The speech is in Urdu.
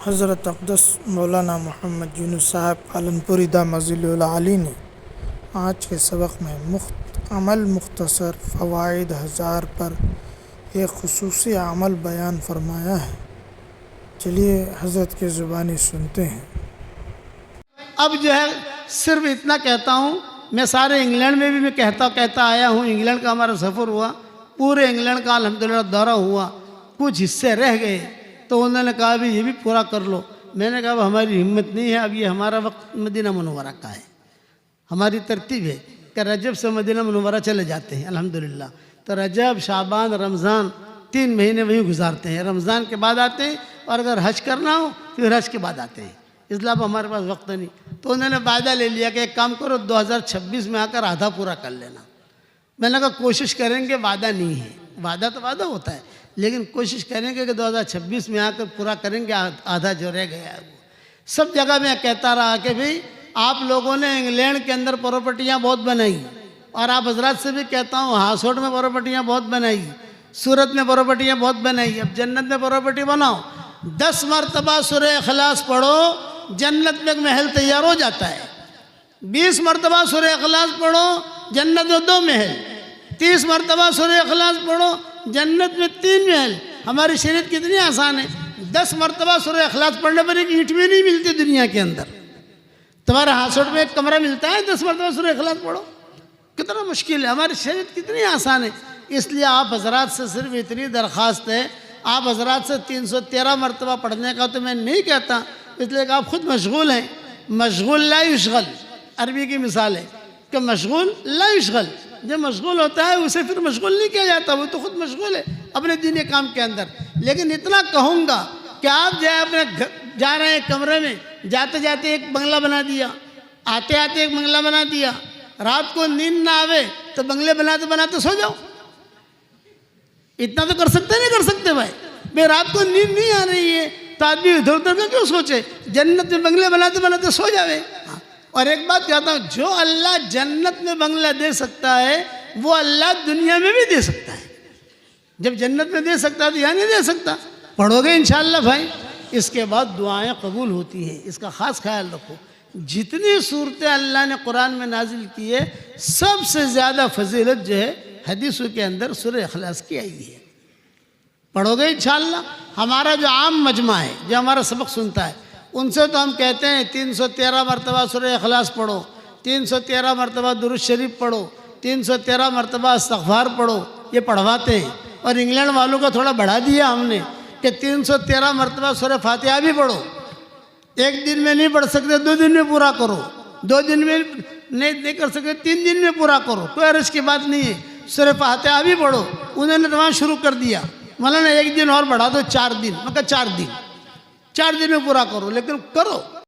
حضرت اقدس مولانا محمد یونس صاحب پالنپوری دامذل العالی نے آج کے سبق میں عمل مختصر فوائد 1000 پر ایک خصوصی عمل بیان فرمایا ہے۔ چلیے حضرت کی زبانی سنتے ہیں۔ اب جو ہے صرف اتنا کہتا ہوں، میں سارے انگلینڈ میں بھی میں کہتا آیا ہوں۔ انگلینڈ کا ہمارا سفر ہوا، پورے انگلینڈ کا الحمدللہ دورہ ہوا، کچھ حصے رہ گئے تو انہوں نے کہا بھی یہ بھی پورا کر لو۔ میں نے کہا اب ہماری ہمت نہیں ہے، اب یہ ہمارا وقت مدینہ منورہ کا ہے، ہماری ترتیب ہے کہ رجب سے مدینہ منورہ چلے جاتے ہیں الحمدللہ۔ تو رجب، شعبان، رمضان 3 مہینے وہیں گزارتے ہیں، رمضان کے بعد آتے ہیں، اور اگر حج کرنا ہو پھر حج کے بعد آتے ہیں، اس لیے اب ہمارے پاس وقت نہیں۔ تو انہوں نے وعدہ لے لیا کہ ایک کام کرو 2026 میں آ کر آدھا پورا کر لینا۔ میں نے کہا کوشش کریں گے، وعدہ نہیں ہے، وعدہ تو وعدہ ہوتا ہے، لیکن کوشش کریں گے کہ 2026 میں آ کر پورا کریں گے، آدھا جو رہ گیا ہے وہ۔ سب جگہ میں کہتا رہا کہ بھئی آپ لوگوں نے انگلینڈ کے اندر پراپرٹیاں بہت بنائی، اور آپ حضرات سے بھی کہتا ہوں ہاسوٹ میں پراپرٹیاں بہت بنائی، سورت میں پراپرٹیاں بہت بنائی، اب جنت میں پراپرٹی بناؤ۔ 10 مرتبہ سورہ اخلاص پڑھو، جنت میں ایک محل تیار ہو جاتا ہے۔ 20 مرتبہ سورہ اخلاص پڑھو، جنت میں 2 محل۔ 30 مرتبہ سورہ اخلاص پڑھو، جنت میں 3 محل۔ ہماری شریعت کتنی آسان ہے، 10 مرتبہ سورہ اخلاص پڑھنے پر ایک اینٹ بھی نہیں ملتی دنیا کے اندر۔ تمہارے ہاسوٹ میں ایک کمرہ ملتا ہے، 10 مرتبہ سورہ اخلاص پڑھو، کتنا مشکل ہے، ہماری شریعت کتنی آسان ہے۔ اس لیے آپ حضرات سے صرف اتنی درخواست ہے، آپ حضرات سے 313 مرتبہ پڑھنے کا تو میں نہیں کہتا، اس لیے کہ آپ خود مشغول ہیں۔ مشغول لا یشغل، عربی کی مثال ہے کہ مشغول لا یشغل، جو مشغول ہوتا ہے اسے پھر مشغول نہیں کیا جاتا، وہ تو خود مشغول ہے اپنے دینی کام کے اندر۔ لیکن اتنا کہوں گا کہ آپ جو ہے اپنے جا رہے ہیں کمرے میں، جاتے جاتے ایک بنگلہ بنا دیا، آتے آتے ایک بنگلہ بنا دیا، رات کو نیند نہ آوے تو بنگلے بناتے بناتے سو جاؤ۔ اتنا تو کر سکتے نہیں کر سکتے بھائی رات کو نیند نہیں آ رہی ہے تو آدمی ادھر ادھر کا کیوں سوچے، جنت میں بنگلے بناتے بناتے سو جاوے۔ اور ایک بات کہتا ہوں، جو اللہ جنت میں بنگلہ دے سکتا ہے وہ اللہ دنیا میں بھی دے سکتا ہے۔ جب جنت میں دے سکتا ہے تو یہاں نہیں دے سکتا۔ پڑھو گے انشاءاللہ بھائی، اس کے بعد دعائیں قبول ہوتی ہیں، اس کا خاص خیال رکھو۔ جتنی صورتیں اللہ نے قرآن میں نازل کی ہے، سب سے زیادہ فضیلت جو ہے حدیثوں کے اندر سورہ اخلاص کی آئی ہے۔ پڑھو گے انشاءاللہ۔ ہمارا جو عام مجمع ہے جو ہمارا سبق سنتا ہے، ان سے تو ہم کہتے ہیں 313 مرتبہ سورہ اخلاص پڑھو، 313 مرتبہ درود شریف پڑھو، 313 مرتبہ استغفار پڑھو، یہ پڑھواتے ہیں۔ اور انگلینڈ والوں کا تھوڑا بڑھا دیا ہم نے کہ 313 مرتبہ سورہ فاتحہ بھی پڑھو۔ ایک دن میں نہیں پڑھ سکتے 2 دن میں پورا کرو، 2 دن میں نہیں کر سکتے 3 دن میں پورا کرو، کوئی عرض کی بات نہیں ہے۔ سورہ فاتحہ بھی پڑھو۔ انہوں نے وہاں شروع کر دیا، مولانا 1 دن اور بڑھا دو 4 دن، میں کہا 4 دن میں پورا کرو، لیکن کرو۔